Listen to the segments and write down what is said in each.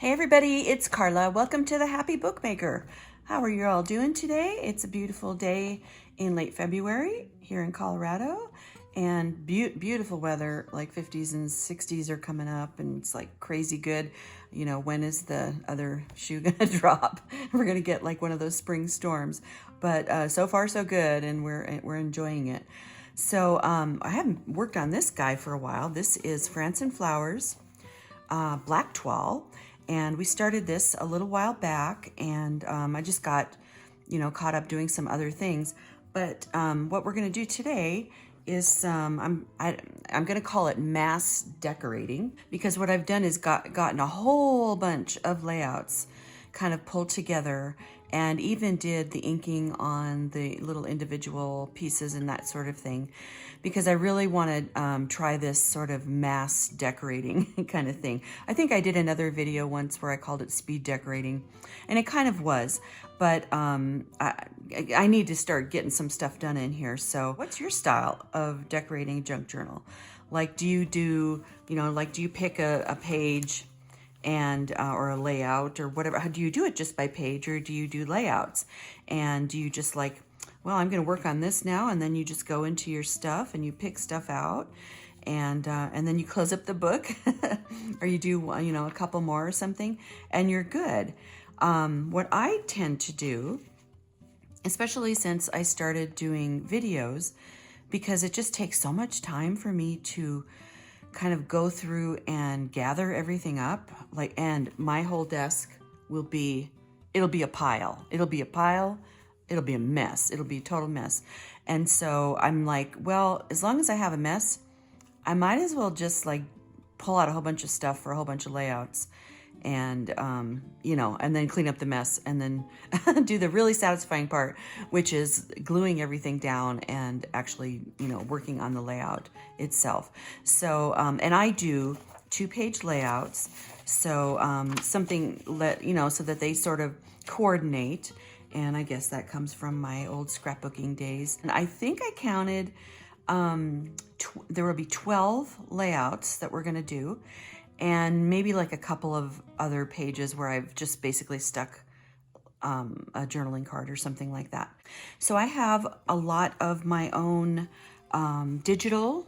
Hey everybody, it's Carla. Welcome to the Happy Bookmaker. How are you all doing today? It's a beautiful day in late February here in Colorado, and beautiful weather, like 50s and 60s are coming up, and it's like crazy good. You know, when is the other shoe gonna drop? We're gonna get like one of those spring storms, but so far so good, and we're enjoying it. So I haven't worked on this guy for a while. This is France and Flowers Black Toile. And we started this a little while back, and I just got, caught up doing some other things. But what we're going to do today is I'm going to call it mass decorating, because what I've done is gotten a whole bunch of layouts kind of pulled together, and even did the inking on the little individual pieces and that sort of thing, because I really want to try this sort of mass decorating kind of thing. I think I did another video once where I called it speed decorating, and it kind of was, but I need to start getting some stuff done in here. So what's your style of decorating a junk journal? Like, do you do, do you pick a page and or a layout or whatever? How do you do it? Just by page, or do you do layouts? And do you just like, well, I'm going to work on this now, and then you just go into your stuff and you pick stuff out, and then you close up the book, or you do a couple more or something, and you're good. What I tend to do, especially since I started doing videos, because it just takes so much time for me to kind of go through and gather everything up, and my whole desk it'll be a pile. It'll be a mess. It'll be a total mess. And so I'm like, well, as long as I have a mess, I might as well just like pull out a whole bunch of stuff for a whole bunch of layouts, and and then clean up the mess, and then do the really satisfying part, which is gluing everything down and actually, working on the layout itself. So, and I do 2-page layouts. So, something so that they sort of coordinate. And I guess that comes from my old scrapbooking days. And I think I counted, there will be 12 layouts that we're going to do, and maybe like a couple of other pages where I've just basically stuck a journaling card or something like that. So I have a lot of my own digital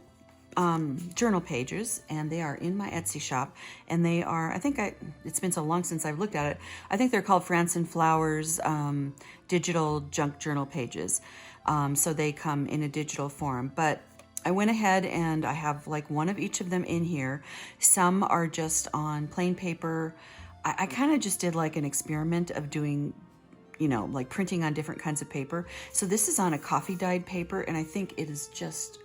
journal pages, and they are in my Etsy shop, and they are, it's been so long since I've looked at it, I think they're called France and Flowers digital junk journal pages. So they come in a digital form, but I went ahead and I have like one of each of them in here. Some are just on plain paper. I kind of just did like an experiment of doing, like printing on different kinds of paper. So this is on a coffee dyed paper, and I think it is just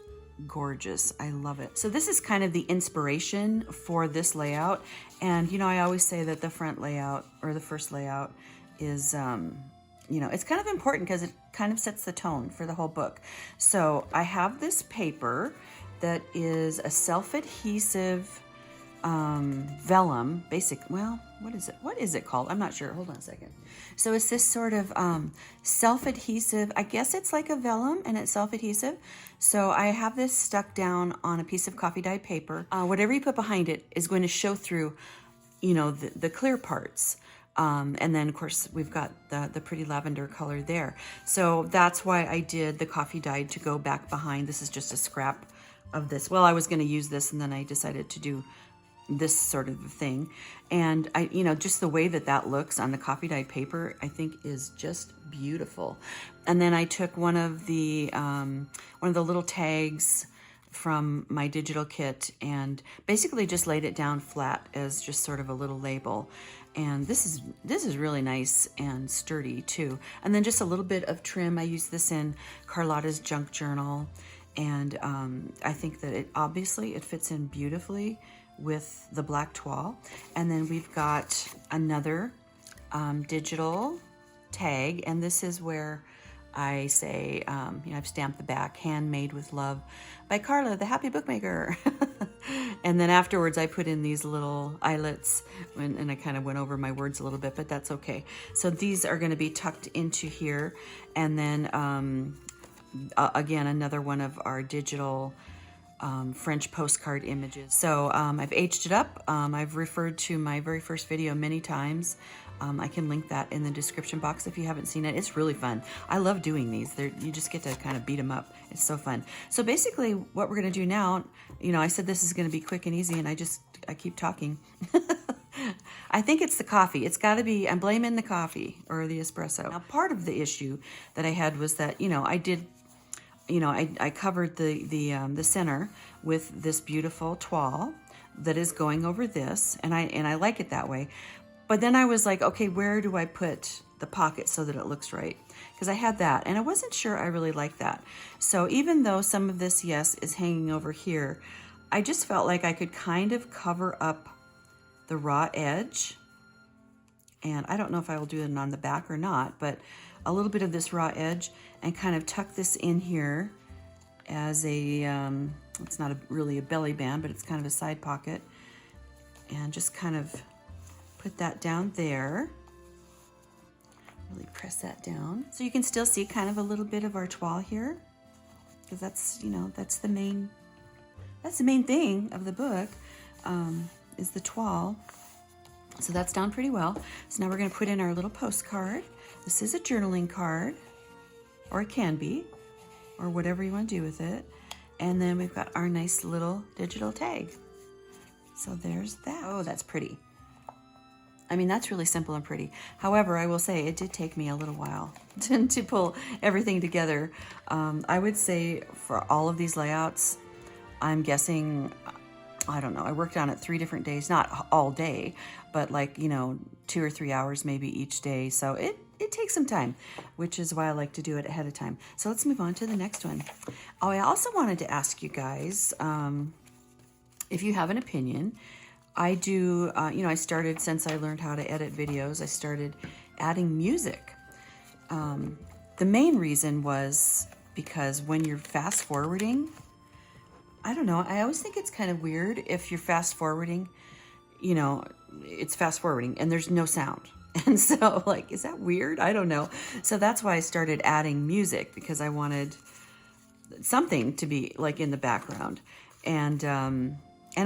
gorgeous. I love it. So this is kind of the inspiration for this layout. And, I always say that the front layout, or the first layout, is, it's kind of important because it kind of sets the tone for the whole book. So I have this paper that is a self-adhesive vellum, what is it called? I'm not sure. Hold on a second. So it's this sort of self-adhesive, I guess it's like a vellum, and it's self-adhesive. So I have this stuck down on a piece of coffee dyed paper. Whatever you put behind it is going to show through, the clear parts. And then of course we've got the pretty lavender color there. So that's why I did the coffee dyed to go back behind. This is just a scrap of this. Well, I was going to use this, and then I decided to do this sort of thing. And I, just the way that looks on the coffee dyed paper, I think is just beautiful. And then I took one of the little tags from my digital kit and basically just laid it down flat as just sort of a little label. And this is really nice and sturdy too. And then just a little bit of trim. I use this in Carlotta's junk journal, and I think that it fits in beautifully with the black toile. And then we've got another digital tag, and this is where I say, I've stamped the back, handmade with love by Carla, the Happy Bookmaker. And then afterwards I put in these little eyelets, and I kind of went over my words a little bit, but that's okay. So these are going to be tucked into here. And then again, another one of our digital French postcard images. So I've aged it up. I've referred to my very first video many times. I can link that in the description box if you haven't seen it. It's really fun. I love doing these. You just get to kind of beat them up. It's so fun. So basically what we're going to do now, you know, I said this is going to be quick and easy, and I keep talking. I think it's the coffee. It's got to be, I'm blaming the coffee or the espresso. Now, part of the issue that I had was that, you know, I covered the center with this beautiful toile that is going over this, and I like it that way. But then I was like, okay, where do I put the pocket so that it looks right? Because I had that, and I wasn't sure I really liked that. So even though some of this, yes, is hanging over here, I just felt like I could kind of cover up the raw edge. And I don't know if I will do it on the back or not, but a little bit of this raw edge, and kind of tuck this in here as a, it's not really a belly band, but it's kind of a side pocket. And just kind of put that down there. Really press that down. So you can still see kind of a little bit of our toile here, because that's, you know, that's the main thing of the book, is the toile. So that's down pretty well. So now we're going to put in our little postcard. This is a journaling card, or it can be, or whatever you want to do with it. And then we've got our nice little digital tag. So there's that. Oh, that's pretty. I mean, that's really simple and pretty. However, I will say it did take me a little while to pull everything together. I would say for all of these layouts, I'm guessing, I don't know, I worked on it 3 different days, not all day, but like, you know, 2 or 3 hours maybe each day. So it takes some time, which is why I like to do it ahead of time. So let's move on to the next one. Oh, I also wanted to ask you guys, if you have an opinion. I do, you know, I started, since I learned how to edit videos, I started adding music. The main reason was because when you're fast forwarding, I don't know, I always think it's kind of weird if you're fast forwarding, you know, it's fast forwarding and there's no sound. And so, like, is that weird? I don't know. So that's why I started adding music, because I wanted something to be like in the background. And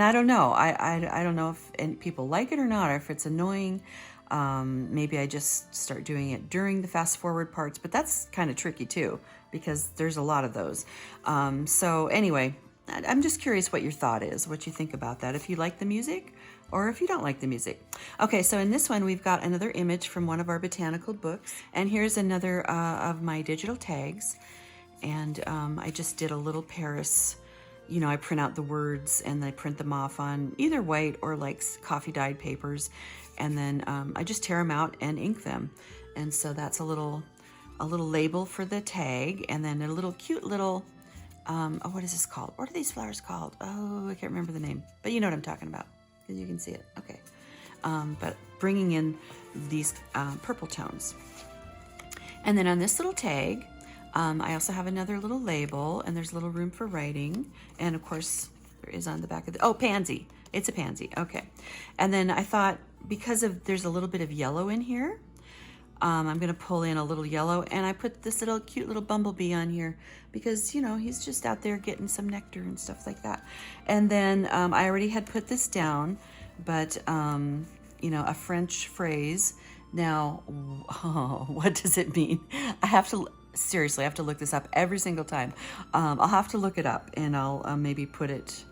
I don't know. I don't know if people like it or not, or if it's annoying. Maybe I just start doing it during the fast forward parts, but that's kind of tricky too, because there's a lot of those. So anyway, I'm just curious what your thought is, what you think about that, if you like the music or if you don't like the music. Okay, so in this one, we've got another image from one of our botanical books, and here's another of my digital tags. And I just did a little Paris. You know, I print out the words and I print them off on either white or like coffee dyed papers. And then I just tear them out and ink them. And so that's a little label for the tag. And then a little cute little, oh, what is this called? What are these flowers called? Oh, I can't remember the name, but you know what I'm talking about, because you can see it. Okay. But bringing in these purple tones. And then on this little tag, I also have another little label, and there's a little room for writing. And of course, there is on the back of the, oh, pansy. It's a pansy. Okay. And then I thought, because there's a little bit of yellow in here, I'm going to pull in a little yellow, and I put this little cute little bumblebee on here because, you know, he's just out there getting some nectar and stuff like that. And then I already had put this down, but, you know, a French phrase. Now, oh, what does it mean? Seriously, I have to look this up every single time. I'll have to look it up, and I'll maybe put it,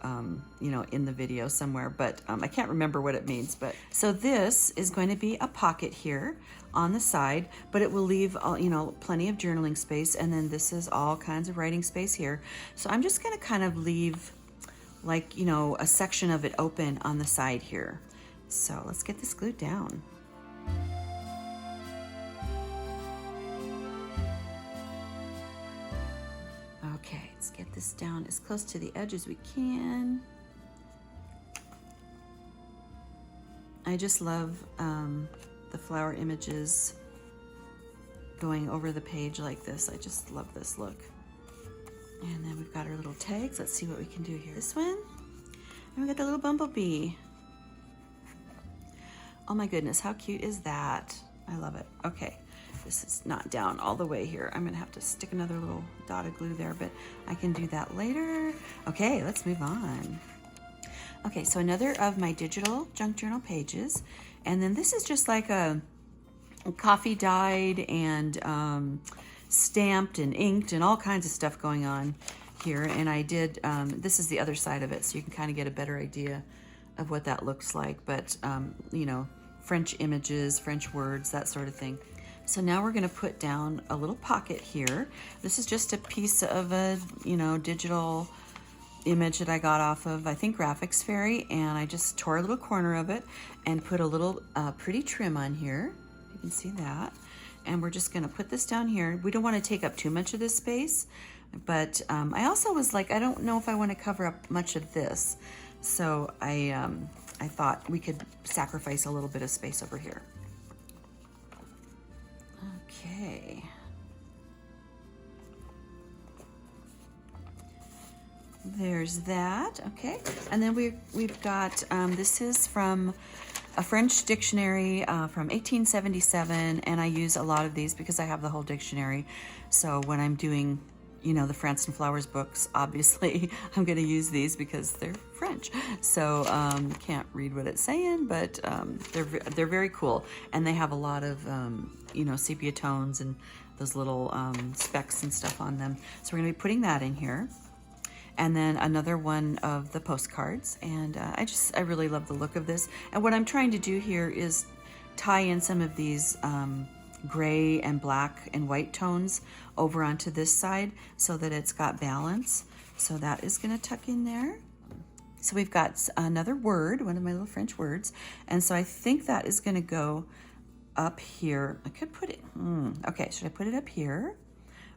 you know, in the video somewhere, but I can't remember what it means. But so this is going to be a pocket here on the side, but it will leave, you know, plenty of journaling space. And then this is all kinds of writing space here. So I'm just going to kind of leave, like, you know, a section of it open on the side here. So let's get this glued down. Okay, let's get this down as close to the edge as we can. I just love the flower images going over the page like this. I just love this look. And then we've got our little tags. Let's see what we can do here. This one, and we got the little bumblebee. Oh my goodness, how cute is that? I love it. Okay, this is not down all the way here. I'm gonna have to stick another little dot of glue there, but I can do that later. Okay, let's move on. Okay, so another of my digital junk journal pages. And then this is just like a coffee dyed and stamped and inked and all kinds of stuff going on here. And I did, this is the other side of it, so you can kind of get a better idea of what that looks like. But, you know, French images, French words, that sort of thing. So now we're gonna put down a little pocket here. This is just a piece of a, you know, digital image that I got off of, I think, Graphics Fairy, and I just tore a little corner of it and put a little pretty trim on here. You can see that. And we're just gonna put this down here. We don't wanna take up too much of this space, but I also was like, I don't know if I wanna cover up much of this. So I thought we could sacrifice a little bit of space over here. Okay. There's that, okay. And then we've got, this is from a French dictionary from 1877, and I use a lot of these because I have the whole dictionary. So when I'm doing, you know, the France and Flowers books, obviously I'm gonna use these because they're French. So can't read what it's saying, but they're very cool. And they have a lot of, you know, sepia tones and those little specks and stuff on them. So we're gonna be putting that in here. And then another one of the postcards. And I really love the look of this. And what I'm trying to do here is tie in some of these gray and black and white tones over onto this side so that it's got balance. So that is gonna tuck in there. So we've got another word, one of my little French words. And so I think that is gonna go up here. I could put it, okay, should I put it up here?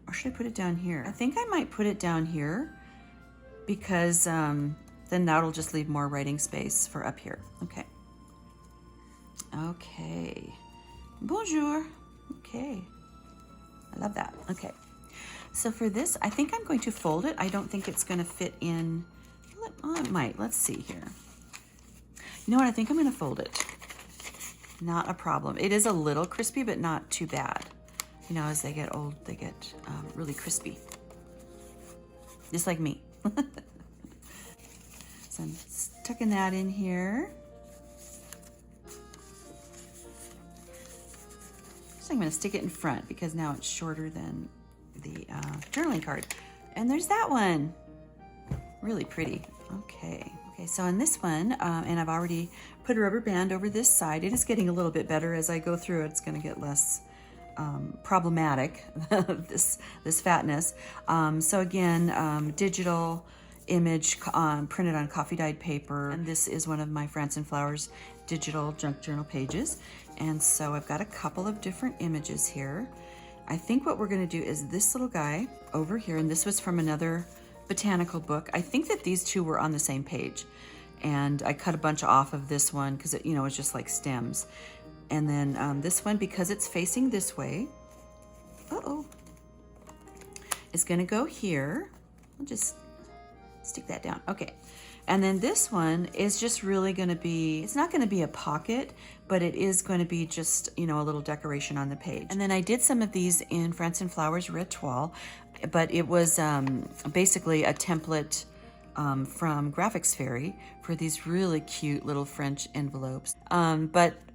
Or should I put it down here? I think I might put it down here, because then that'll just leave more writing space for up here. Okay. Okay. Bonjour. Okay. I love that. Okay. So for this, I think I'm going to fold it. I don't think it's going to fit in. Oh, it might. Let's see here. You know what? I think I'm going to fold it. Not a problem. It is a little crispy, but not too bad. You know, as they get old, they get really crispy. Just like me. So I'm tucking that in here. So I'm going to stick it in front because now it's shorter than the journaling card. And there's that one. Really pretty. Okay. Okay, so on this one, and I've already put a rubber band over this side. It is getting a little bit better as I go through. It's going to get less problematic, this fatness. So again, digital image printed on coffee dyed paper, and this is one of my France and Flowers digital junk journal pages. And so I've got a couple of different images here. I think what we're going to do is this little guy over here, and this was from another botanical book. I think that these two were on the same page, and I cut a bunch off of this one because it, you know, it's just like stems. And then this one, because it's facing this way, is gonna go here. I'll just stick that down, okay. And then this one is just really gonna be, it's not gonna be a pocket, but it is gonna be just, you know, a little decoration on the page. And then I did some of these in France and Flowers Red Toile, but it was basically a template from Graphics Fairy for these really cute little French envelopes.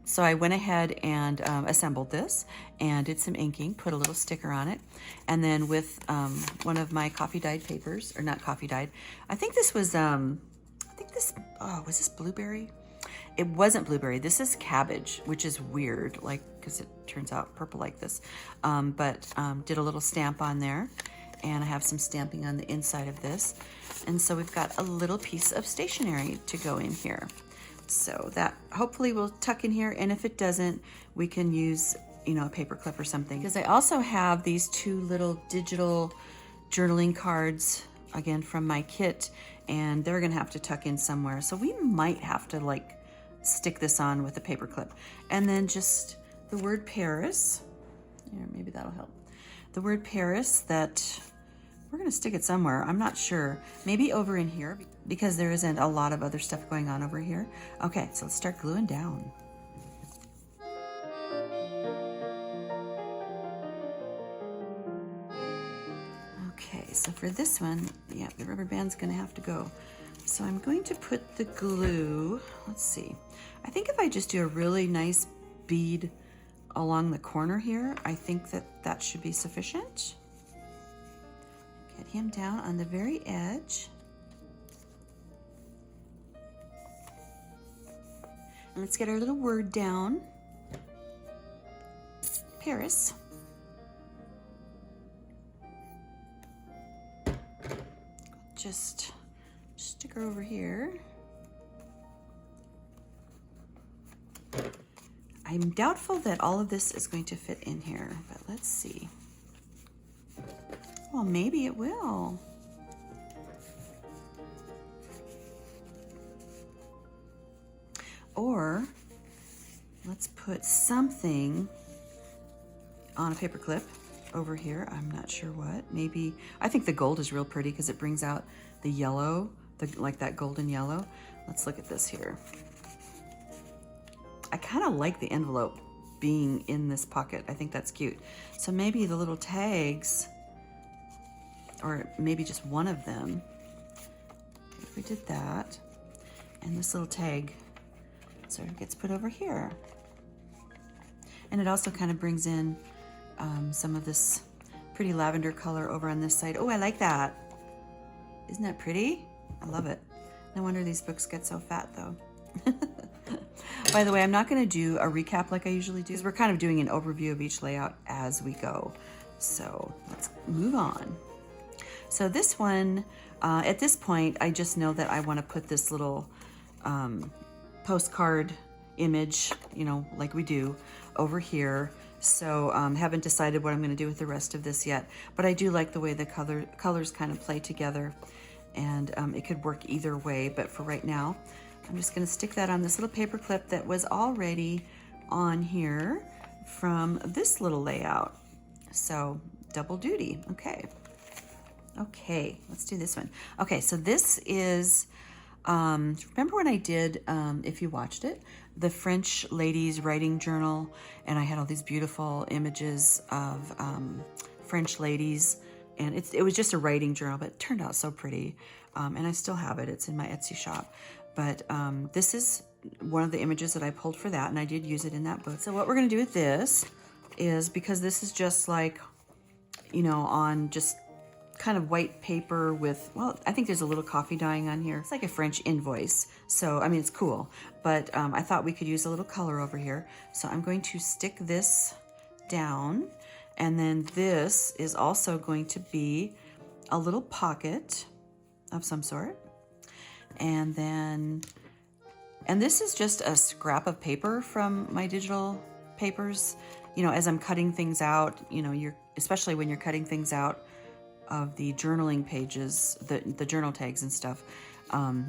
So I went ahead and assembled this and did some inking, put a little sticker on it. And then with one of my coffee dyed papers, or not coffee dyed, I think this was, was this blueberry? It wasn't blueberry. This is cabbage, which is weird, like, because it turns out purple like this. Did a little stamp on there, and I have some stamping on the inside of this. And so we've got a little piece of stationery to go in here. So that hopefully will tuck in here, and if it doesn't, we can use, you know, a paper clip or something. Because I also have these two little digital journaling cards, again from my kit, and they're gonna have to tuck in somewhere. So we might have to like stick this on with a paper clip. And then just the word Paris, here, maybe that'll help. The word Paris, that we're gonna stick it somewhere. I'm not sure. Maybe over in here, because there isn't a lot of other stuff going on over here. Okay, so let's start gluing down. so for this one, yeah, the rubber band's gonna have to go. So I'm going to put the glue, let's see. I think if I just do a really nice bead along the corner here, I think that that should be sufficient. Get him down on the very edge. And let's get our little word down. Paris. Just stick her over here. I'm doubtful that all of this is going to fit in here, but let's see. Well, maybe it will. Or let's put something on a paper clip over here. I'm not sure what. Maybe, I think the gold is real pretty because it brings out the yellow, like that golden yellow. Let's look at this here. I kind of like the envelope being in this pocket. I think that's cute. So maybe the little tags, or maybe just one of them, if we did that, and this little tag sort of gets put over here. And it also kind of brings in some of this pretty lavender color over on this side. Oh, I like that. Isn't that pretty? I love it. No wonder these books get so fat though. By the way, I'm not going to do a recap like I usually do, because we're kind of doing an overview of each layout as we go. So let's move on. So this one, at this point, I just know that I want to put this little postcard image, you know, like we do over here. So haven't decided what I'm going to do with the rest of this yet, but I do like the way the colors kind of play together, and it could work either way. But for right now, I'm just going to stick that on this little paper clip that was already on here from this little layout. So double duty. Okay, let's do this one. Okay, so this is, remember when I did, if you watched it, the French ladies writing journal, and I had all these beautiful images of French ladies, and it was just a writing journal, but it turned out so pretty, and I still have it. It's in my Etsy shop. But this is one of the images that I pulled for that, and I did use it in that book. So what we're going to do with this is, because this is just like, you know, on just kind of white paper with, well, I think there's a little coffee dyeing on here. It's like a French invoice. So, I mean, it's cool. But I thought we could use a little color over here. So I'm going to stick this down. And then this is also going to be a little pocket of some sort. And then, and this is just a scrap of paper from my digital papers. You know, as I'm cutting things out, you know, especially when you're cutting things out of the journaling pages, the journal tags and stuff,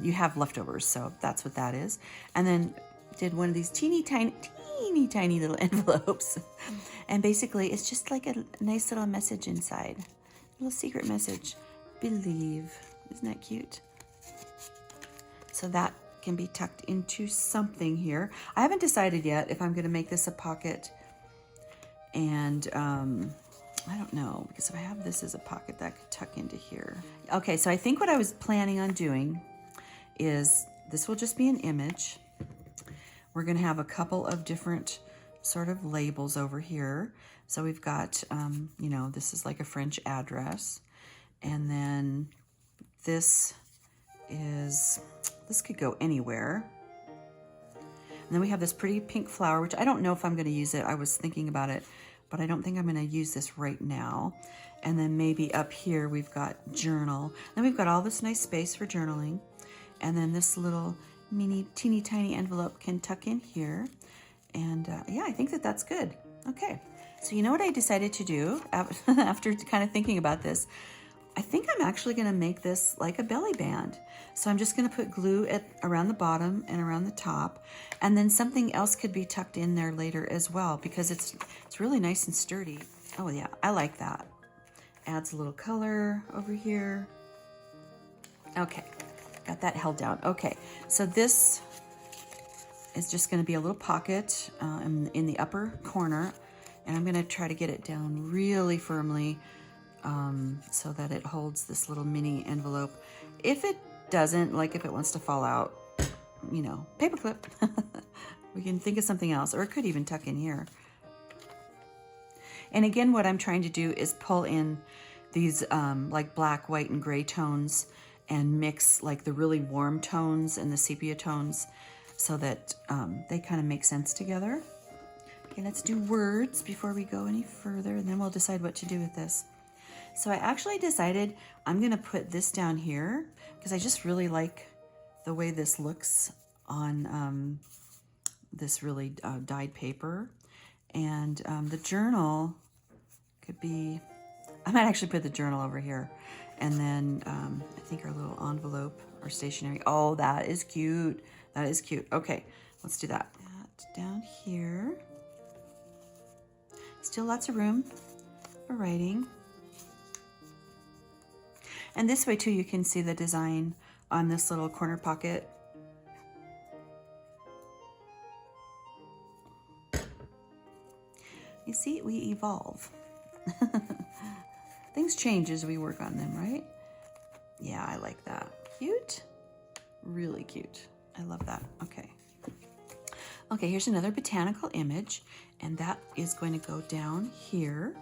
you have leftovers. So that's what that is. And then did one of these teeny tiny little envelopes. And basically it's just like a nice little message inside. A little secret message. Believe. Isn't that cute? So that can be tucked into something here. I haven't decided yet if I'm going to make this a pocket, and I don't know, because if I have this as a pocket, that could tuck into here. Okay, so I think what I was planning on doing is this will just be an image. We're going to have a couple of different sort of labels over here. So we've got, you know, this is like a French address, and then this could go anywhere. And then we have this pretty pink flower, which I don't know if I'm going to use it. I was thinking about it, but I don't think I'm going to use this right now. And then maybe up here we've got journal. Then we've got all this nice space for journaling. And then this little teeny tiny envelope can tuck in here. And yeah, I think that that's good. Okay, so you know what I decided to do after kind of thinking about this? I think I'm actually going to make this like a belly band. So I'm just going to put glue around the bottom and around the top, and then something else could be tucked in there later as well, because it's really nice and sturdy. Oh yeah, I like that. Adds a little color over here. Okay, got that held down. Okay, so this is just going to be a little pocket in the upper corner, and I'm going to try to get it down really firmly so that it holds this little mini envelope. If it doesn't, like if it wants to fall out, you know, paper clip. We can think of something else, or it could even tuck in here. And again, what I'm trying to do is pull in these like black, white, and gray tones and mix like the really warm tones and the sepia tones so that they kind of make sense together. Okay, let's do words before we go any further, and then we'll decide what to do with this. So I actually decided I'm gonna put this down here because I just really like the way this looks on this really dyed paper. And the journal could be, I might actually put the journal over here. And then I think our little envelope or stationery. Oh, that is cute. That is cute. Okay, let's do that. That down here. Still lots of room for writing. And this way too, you can see the design on this little corner pocket. You see, we evolve. Things change as we work on them, right? Yeah, I like that. Cute. Really cute. I love that. Okay. Okay, here's another botanical image, and that is going to go down here.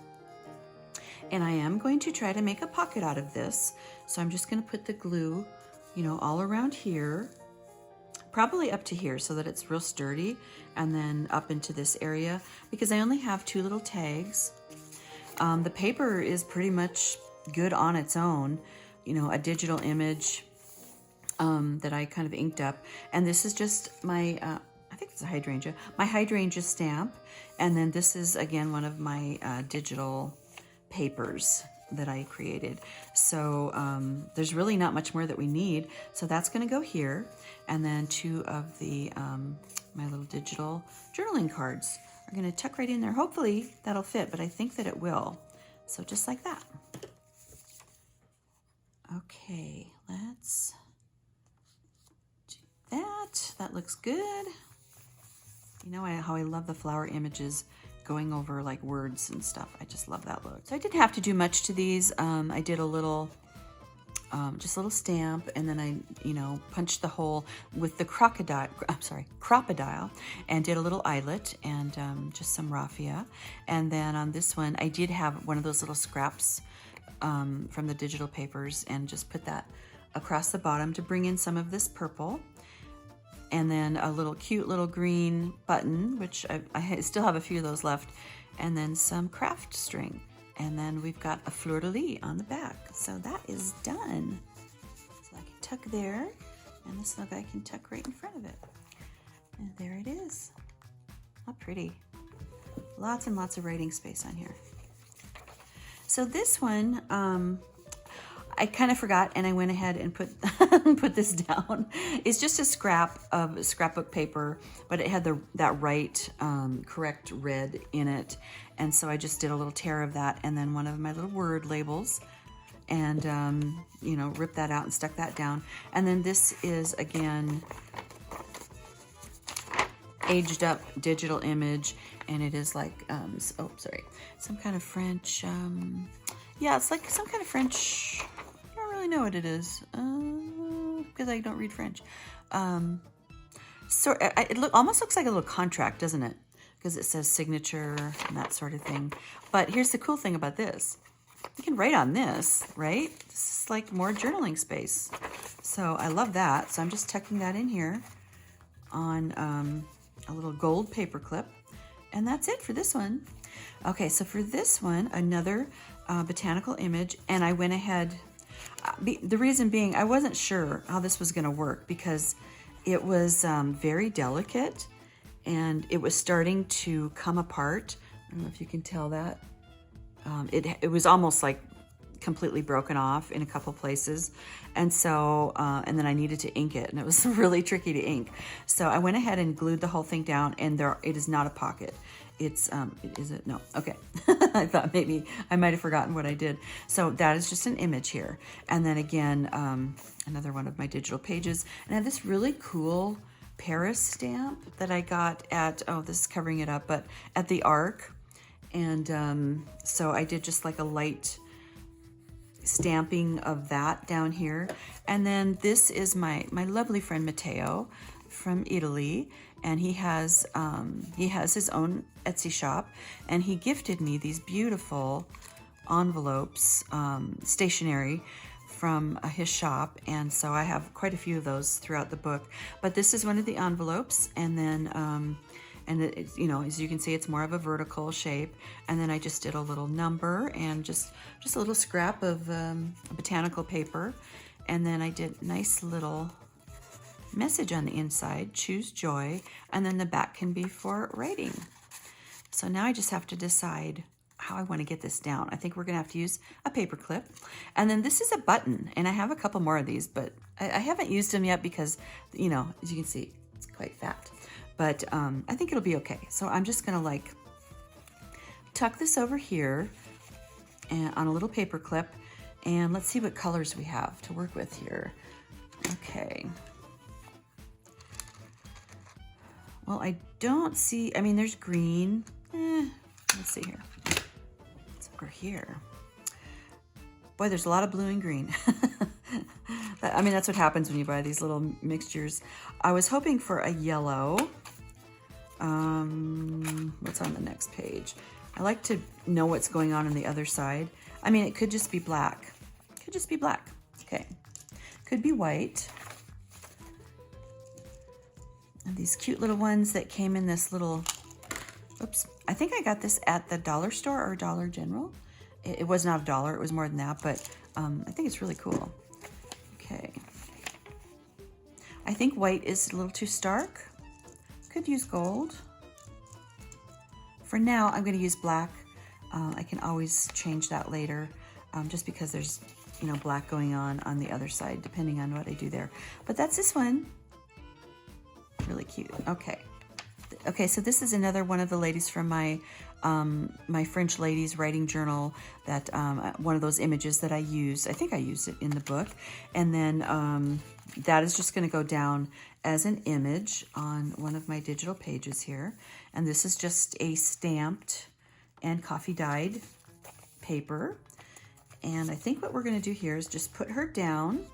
And I am going to try to make a pocket out of this. So I'm just going to put the glue, you know, all around here. Probably up to here so that it's real sturdy, and then up into this area because I only have 2 little tags. The paper is pretty much good on its own, you know, a digital image that I kind of inked up. And this is just my, I think it's a hydrangea, my hydrangea stamp. And then this is, again, one of my digital papers that I created. So there's really not much more that we need. So that's going to go here. And then 2 of the my little digital journaling cards are going to tuck right in there. Hopefully that'll fit, but I think that it will. So just like that. Okay, let's do that. That looks good. You know how I love the flower images going over like words and stuff. I just love that look. So I didn't have to do much to these. I did a little, just a little stamp, and then I, you know, punched the hole with the crocodile, and did a little eyelet and just some raffia. And then on this one, I did have one of those little scraps from the digital papers, and just put that across the bottom to bring in some of this purple. And then a little cute little green button, which I still have a few of those left, and then some craft string. And then we've got a fleur-de-lis on the back. So that is done. So I can tuck there, and this little guy can tuck right in front of it. And there it is. How pretty. Lots and lots of writing space on here. So this one, I kind of forgot, and I went ahead and put put this down. It's just a scrap of scrapbook paper, but it had that right correct red in it, and so I just did a little tear of that, and then one of my little word labels, and you know, ripped that out and stuck that down. And then this is, again, aged up digital image, and it is like some kind of French. Yeah, it's like some kind of French. I don't really know what it is because I don't read French. So it almost looks like a little contract, doesn't it? Because it says signature and that sort of thing. But here's the cool thing about this. You can write on this, right? This is like more journaling space. So I love that. So I'm just tucking that in here on a little gold paper clip. And that's it for this one. Okay, so for this one, another botanical image, and I went ahead, the reason being I wasn't sure how this was going to work because it was very delicate and it was starting to come apart. I don't know if you can tell that. It was almost like completely broken off in a couple places, and so and then I needed to ink it, and it was really tricky to ink. So I went ahead and glued the whole thing down, and it is not a pocket. It's is it? No. Okay. I thought maybe I might have forgotten what I did. So that is just an image here. And then again, another one of my digital pages. And I have this really cool Paris stamp that I got at, this is covering it up, but at the Arc. And so I did just like a light stamping of that down here. And then this is my lovely friend Matteo from Italy, and he has his own Etsy shop, and he gifted me these beautiful envelopes, stationery from his shop, and so I have quite a few of those throughout the book. But this is one of the envelopes, and then and it's, you know, as you can see, it's more of a vertical shape. And then I just did a little number and just a little scrap of botanical paper, and then I did nice little message on the inside, choose joy, and then the back can be for writing. So now I just have to decide how I want to get this down. I think we're gonna have to use a paper clip. And then this is a button, and I have a couple more of these, but I haven't used them yet because, you know, as you can see, it's quite fat. But I think it'll be okay. So I'm just gonna like tuck this over here and on a little paper clip, and let's see what colors we have to work with here. Okay. Well, I don't see, I mean, there's green. Let's see here. It's over here. Boy, there's a lot of blue and green. I mean, that's what happens when you buy these little mixtures. I was hoping for a yellow. What's on the next page? I like to know what's going on the other side. I mean, it could just be black. It could just be black. Okay. Could be white. And these cute little ones that came in this little, oops, I think I got this at the dollar store or Dollar General. It was not $1, it was more than that, but I think it's really cool. Okay. I think white is a little too stark. Could use gold. For now, I'm gonna use black. I can always change that later, just because there's, you know, black going on the other side, depending on what I do there. But that's this one. Really cute. Okay. Okay, so this is another one of the ladies from my my French ladies writing journal, that one of those images that I used. I think I used it in the book. And then that is just going to go down as an image on one of my digital pages here. And this is just a stamped and coffee dyed paper. And I think what we're going to do here is just put her down.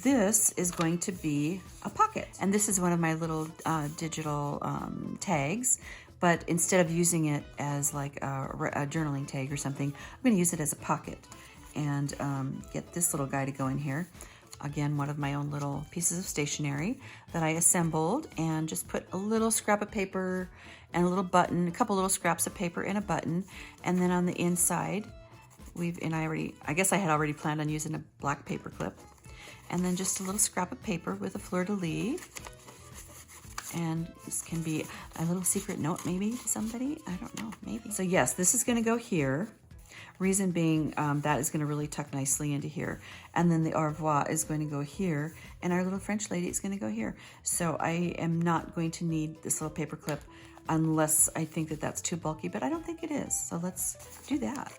This is going to be a pocket, and this is one of my little digital tags, but instead of using it as like a journaling tag or something, I'm going to use it as a pocket and get this little guy to go in here. Again, one of my own little pieces of stationery that I assembled, and just put a little scrap of paper and a little button, a couple little scraps of paper and a button, and then on the inside, I guess I had already planned on using a black paper clip. And then just a little scrap of paper with a fleur-de-lis. And this can be a little secret note maybe to somebody. I don't know, maybe. So yes, this is gonna go here. Reason being, that is gonna really tuck nicely into here. And then the au revoir is going to go here. And our little French lady is gonna go here. So I am not going to need this little paper clip unless I think that that's too bulky, but I don't think it is. So let's do that.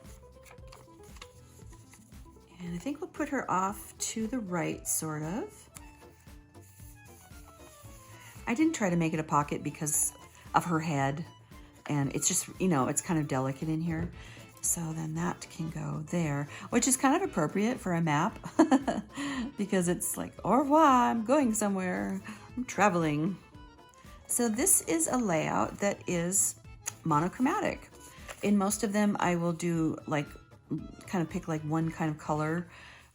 And I think we'll put her off to the right, sort of. I didn't try to make it a pocket because of her head. And it's just, you know, it's kind of delicate in here. So then that can go there, which is kind of appropriate for a map. Because it's like, au revoir, I'm going somewhere. I'm traveling. So this is a layout that is monochromatic. In most of them, I will do like, kind of pick like one kind of color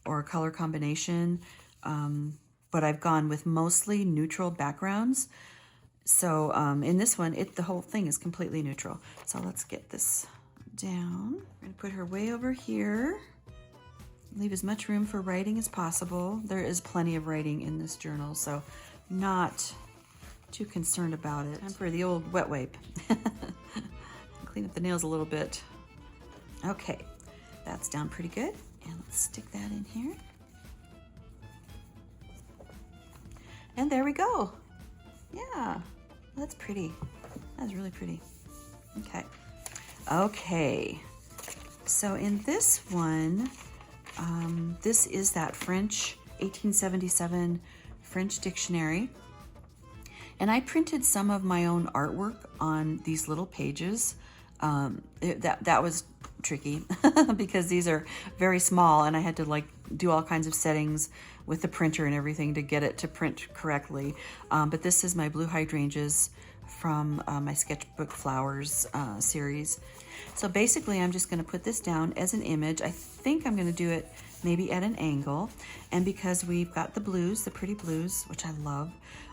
or color combination, but I've gone with mostly neutral backgrounds. So in this one, the whole thing is completely neutral. So let's get this down. I'm gonna put her way over here. Leave as much room for writing as possible. There is plenty of writing in this journal, so not too concerned about it. Time for the old wet wipe. Clean up the nails a little bit. Okay. That's down pretty good. And let's stick that in here. And there we go. Yeah, that's pretty. That's really pretty. Okay. Okay. So in this one, this is that French 1877 French dictionary. And I printed some of my own artwork on these little pages That was tricky because these are very small, and I had to like do all kinds of settings with the printer and everything to get it to print correctly. But this is my blue hydrangeas from my Sketchbook Flowers series. So basically I'm just going to put this down as an image. I think I'm going to do it maybe at an angle, and because we've got the blues, the pretty blues, which I love,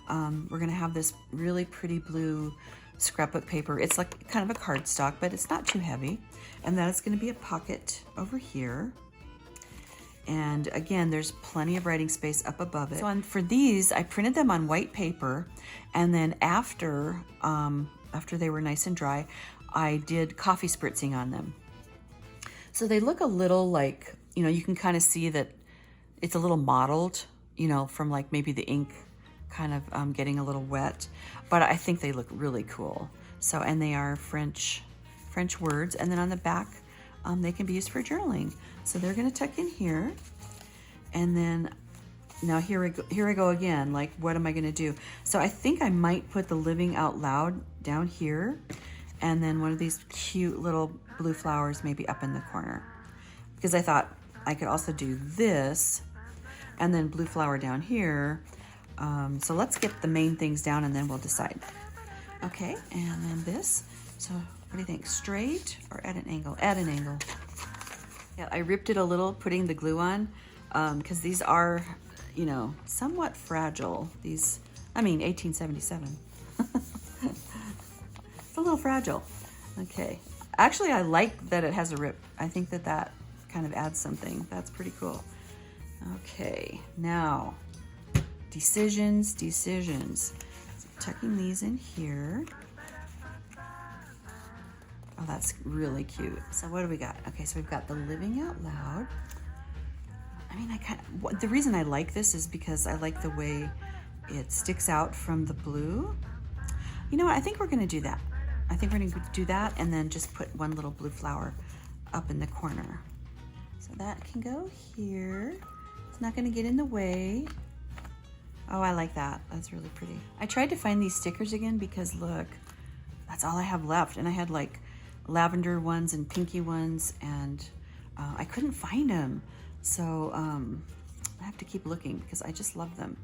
we're going to have this really pretty blue scrapbook paper. It's like kind of a cardstock, but it's not too heavy, and that is going to be a pocket over here. And again, there's plenty of writing space up above it. So for these, I printed them on white paper, and then after they were nice and dry, I did coffee spritzing on them. So they look a little like, you know, you can kind of see that it's a little mottled, you know, from like maybe the ink kind of getting a little wet, but I think they look really cool. So, and they are French words, and then on the back, they can be used for journaling. So they're going to tuck in here, and then now here I go again. Like, what am I going to do? So I think I might put the living out loud down here, and then one of these cute little blue flowers maybe up in the corner, because I thought I could also do this, and then blue flower down here. So let's get the main things down, and then we'll decide. Okay, and then this. So what do you think? Straight or at an angle? At an angle. Yeah, I ripped it a little putting the glue on, because these are, you know, somewhat fragile. These, I mean, 1877. It's a little fragile. Okay. Actually, I like that it has a rip. I think that kind of adds something. That's pretty cool. Okay, now, decisions. So tucking these in here. Oh, that's really cute. So what do we got? Okay, so we've got the living out loud. I mean, the reason I like this is because I like the way it sticks out from the blue. You know what? I think we're going to do that. I think we're going to do that, and then just put one little blue flower up in the corner. So that can go here. It's not going to get in the way. Oh, I like that. That's really pretty. I tried to find these stickers again because look, that's all I have left. And I had like lavender ones and pinky ones, and I couldn't find them. So I have to keep looking because I just love them.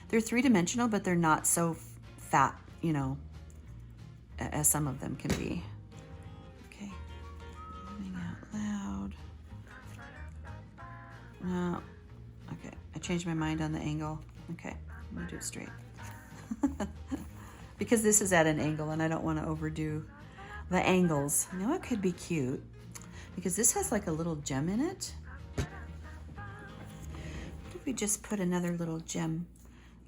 They're three-dimensional, but they're not so fat, you know, as some of them can be. Okay, living out loud. No, okay, I changed my mind on the angle. Okay, I'm gonna do it straight. Because this is at an angle and I don't want to overdo the angles. You know what could be cute? Because this has like a little gem in it. What if we just put another little gem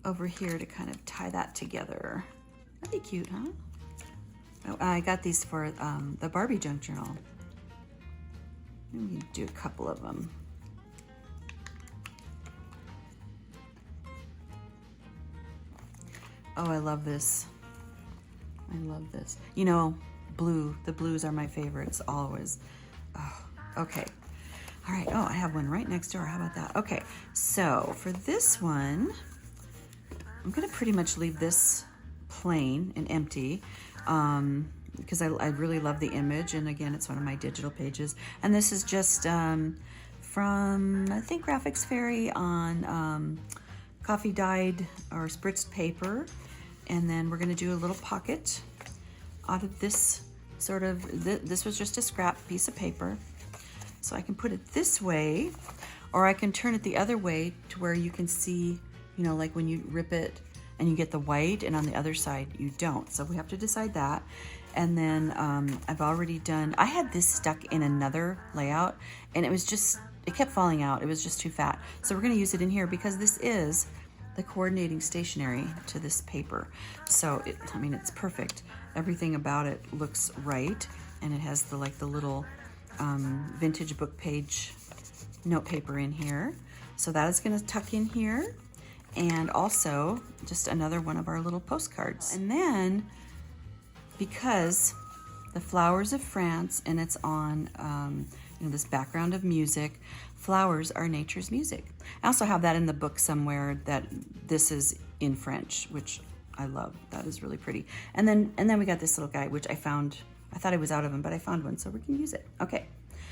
over here to kind of tie that together? That'd be cute, huh? Oh, I got these for the Barbie Junk Journal. We can do a couple of them. Oh, I love this. I love this. You know, the blues are my favorites always. Oh, okay. All right. Oh, I have one right next door. How about that? Okay. So for this one, I'm going to pretty much leave this plain and empty because I really love the image. And again, it's one of my digital pages. And this is just from, I think, Graphics Fairy on coffee dyed or spritzed paper. And then we're going to do a little pocket out of this sort of, this was just a scrap piece of paper. So I can put it this way, or I can turn it the other way to where you can see, you know, like when you rip it and you get the white, and on the other side you don't. So we have to decide that. And then I've already done, I had this stuck in another layout and it was just, it kept falling out. It was just too fat. So we're going to use it in here because this is the coordinating stationery to this paper. So I mean, it's perfect. Everything about it looks right, and it has the little vintage book page note paper in here. So that is going to tuck in here, and also just another one of our little postcards. And then, because the flowers of France, and it's on you know, this background of music, flowers are nature's music. I also have that in the book somewhere, that this is in French, which I love. That is really pretty. And then we got this little guy, which I found I thought I was out of them, but I found one, so we can use it. Okay,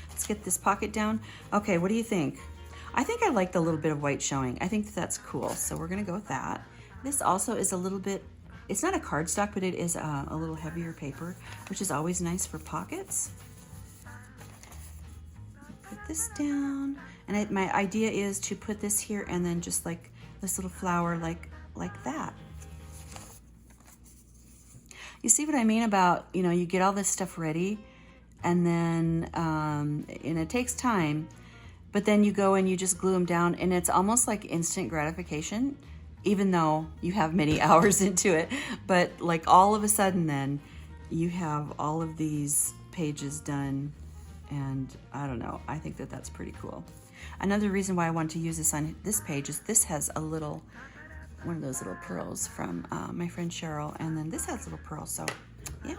let's get this pocket down. Okay, what do you think? I think I like the little bit of white showing. I think that's cool, so we're gonna go with that. This also is a little bit, it's not a cardstock, but it is a little heavier paper, which is always nice for pockets. Put this down, and my idea is to put this here and then just like this little flower like that. You see what I mean about, you know, you get all this stuff ready and then, and it takes time, but then you go and you just glue them down and it's almost like instant gratification, even though you have many hours into it. But like all of a sudden then you have all of these pages done, and I don't know, I think that that's pretty cool. Another reason why I want to use this on this page is this has a little, one of those little pearls from my friend Cheryl, and then this has little pearls, so yeah.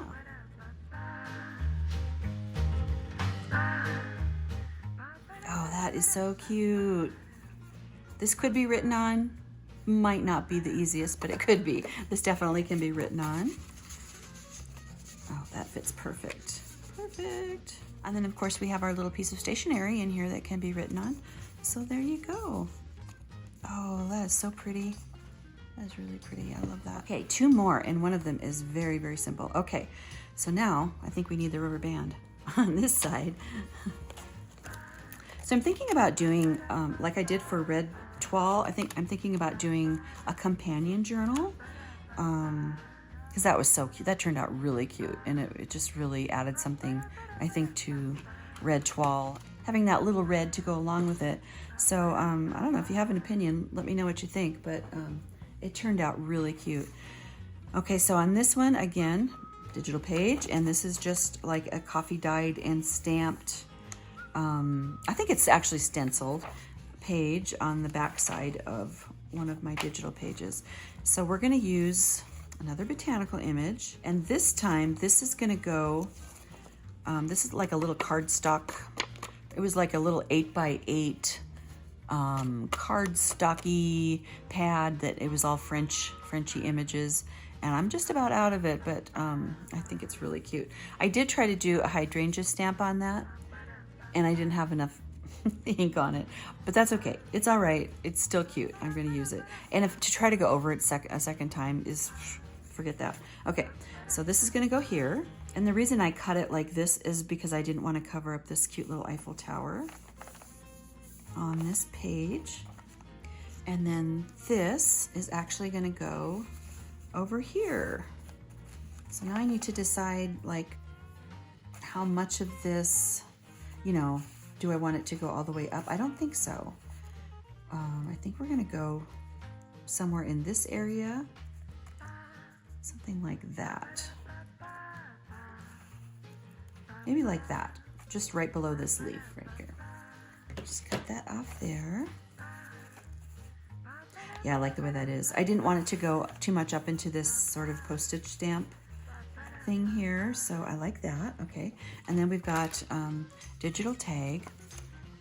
Oh, that is so cute. This could be written on. Might not be the easiest, but it could be. This definitely can be written on. Oh, that fits perfect. Perfect. And then of course we have our little piece of stationery in here that can be written on. So there you go. Oh, that is so pretty. That is really pretty. I love that. Okay, 2 more, and one of them is very, very simple. Okay, so now I think we need the rubber band on this side. So I'm thinking about doing, like I did for Red Toile, I'm thinking about doing a companion journal, because that was so cute. That turned out really cute, and it just really added something, I think, to Red Toile, having that little red to go along with it. So I don't know, if you have an opinion, let me know what you think, but it turned out really cute. Okay, so on this one, again, digital page, and this is just like a coffee dyed and stamped, I think it's actually stenciled page on the back side of one of my digital pages. So we're gonna use another botanical image, and this time this is gonna go, this is like a little cardstock. It was like a little 8x8 cardstocky pad that it was all Frenchy images, and I'm just about out of it, but I think it's really cute. I did try to do a hydrangea stamp on that, and I didn't have enough ink on it, but that's okay. It's all right. It's still cute. I'm going to use it. And if to try to go over it a second time is, forget that. Okay, so this is going to go here. And the reason I cut it like this is because I didn't want to cover up this cute little Eiffel Tower on this page. And then this is actually going to go over here. So now I need to decide like how much of this, you know, do I want it to go all the way up? I don't think so. I think we're gonna go somewhere in this area, something like that. Maybe like that, just right below this leaf right here. Just cut that off there. Yeah, I like the way that is. I didn't want it to go too much up into this sort of postage stamp thing here, so I like that. Okay, and then we've got digital tag,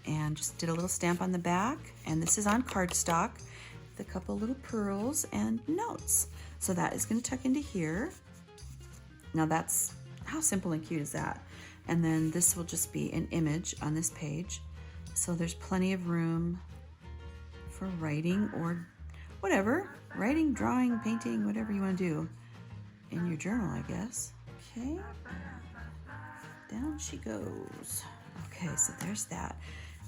and just did a little stamp on the back, and this is on cardstock with a couple little pearls and notes. So that is going to tuck into here. Now that's, how simple and cute is that? And then this will just be an image on this page, so there's plenty of room for writing or whatever, writing, drawing, painting, whatever you want to do in your journal, I guess. Okay, down she goes. Okay, so there's that.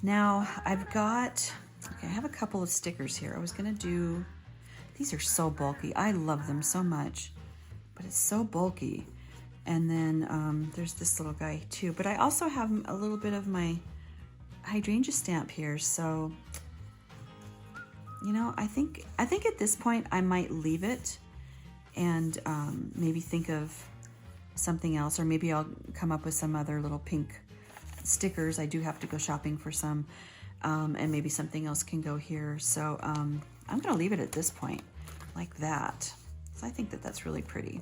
Now I've got, okay, I have a couple of stickers here. I was gonna do, these are so bulky. I love them so much, but it's so bulky. And then there's this little guy too, but I also have a little bit of my hydrangea stamp here. So, you know, I think at this point I might leave it and maybe think of something else, or maybe I'll come up with some other little pink stickers. I do have to go shopping for some, and maybe something else can go here. So I'm gonna leave it at this point like that. So I think that that's really pretty.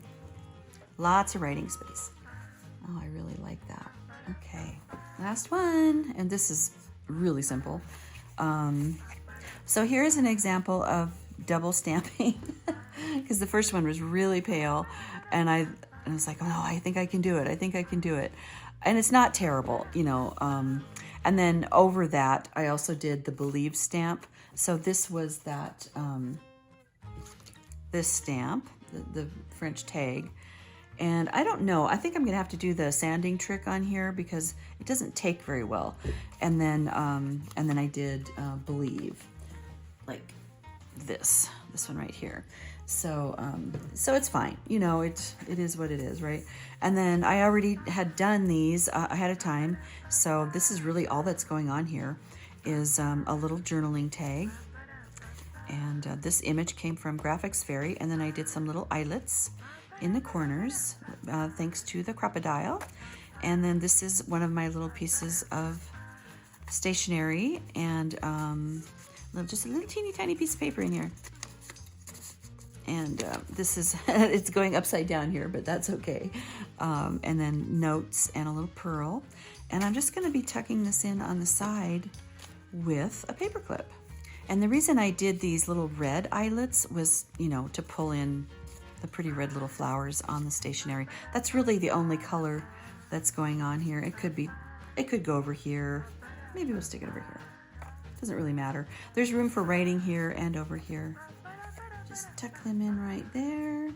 Lots of writing space. Oh, I really like that. Okay, last one, and this is really simple. So here's an example of double stamping because the first one was really pale, and And I was like, oh, I think I can do it. I think I can do it. And it's not terrible, you know. And then over that, I also did the Believe stamp. So this was that, this stamp, the French tag. And I don't know, I think I'm gonna have to do the sanding trick on here because it doesn't take very well. And then I did Believe, like this one right here. So so it's fine, you know, it is what it is, right? And then I already had done these ahead of time, so this is really all that's going on here is a little journaling tag. And this image came from Graphics Fairy, and then I did some little eyelets in the corners thanks to the crocodile. And then this is one of my little pieces of stationery, and just a little teeny tiny piece of paper in here. And this is, it's going upside down here, but that's okay. And then notes and a little pearl. And I'm just gonna be tucking this in on the side with a paper clip. And the reason I did these little red eyelets was, you know, to pull in the pretty red little flowers on the stationery. That's really the only color that's going on here. It could go over here. Maybe we'll stick it over here. Doesn't really matter. There's room for writing here and over here. Just tuck them in right there.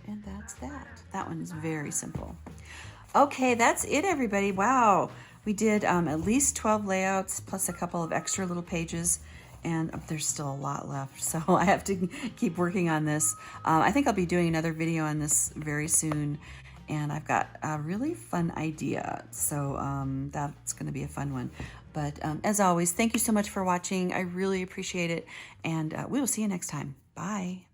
And that's that. That one is very simple. Okay, that's it, everybody. Wow. We did at least 12 layouts plus a couple of extra little pages, and there's still a lot left, so I have to keep working on this. I think I'll be doing another video on this very soon, and I've got a really fun idea, so that's going to be a fun one. But as always, thank you so much for watching. I really appreciate it, and we will see you next time. Bye.